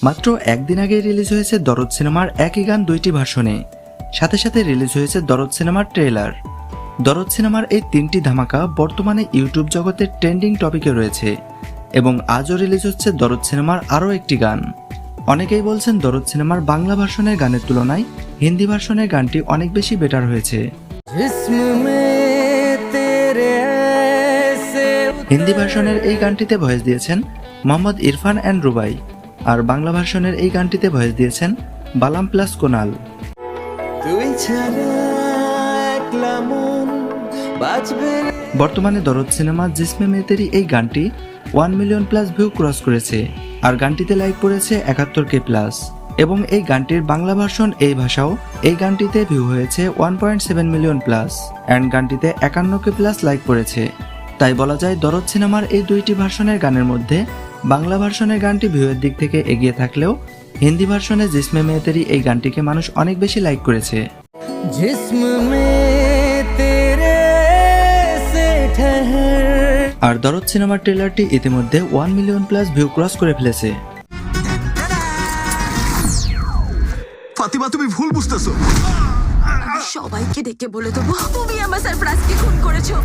মাত্র একদিন আগে রিলিজ হয়েছে দরদ সিনেমার একই গান দুইটি ভার্সনে, সাথে সাথে রিলিজ হয়েছে দরদ সিনেমার ট্রেলার। দরদ সিনেমার এই তিনটি ধামাকা বর্তমানে ইউটিউব জগতের ট্রেন্ডিং টপিকে রয়েছে এবং আজও রিলিজ হচ্ছে দরদ সিনেমার আরও একটি গান। অনেকেই বলছেন দরদ সিনেমার বাংলা ভার্সনের গানের তুলনায় হিন্দি ভার্সনের গানটি অনেক বেশি বেটার হয়েছে। হিন্দি ভার্সনের এই গানটিতে ভয়েস দিয়েছেন মোহাম্মদ ইরফান অ্যান্ড রুবাই, আর বাংলা ভার্সনের এই গানটিতে ভয়েস দিয়েছেন বালাম প্লাস কোনাল। বর্তমানে দরদ সিনেমা জিসমে মে তেরি এই গানটি 1 মিলিয়ন প্লাস ভিউ ক্রস করেছে, আর গানটিতে লাইক পড়েছে 71K প্লাস। এবং এই গানটির বাংলা ভার্সন এই ভাষাও এই গানটিতে ভিউ হয়েছে 1.7 মিলিয়ন প্লাস অ্যান্ড গানটিতে 51K প্লাস লাইক পড়েছে। তাই বলা যায় দরদ সিনেমার এই দুইটি ভার্সনের গানের মধ্যে বাংলা ভার্সনের গানটি ভিউয়ের দিক থেকে এগিয়ে থাকলেও হিন্দি ভার্সনে জিসমে মে তেরি এই গানটিকে মানুষ অনেক বেশি লাইক করেছে। আর দরদ সিনেমার ট্রেলারটি ইতিমধ্যে 1 মিলিয়ন প্লাস ভিউ ক্রস করে ফেলেছে। ফাতিমা, তুমি ভুল বুঝতেছো। সবাইকে ডেকে বলে দেবো তুমি আমার সারপ্রাইজকে খুন করেছো।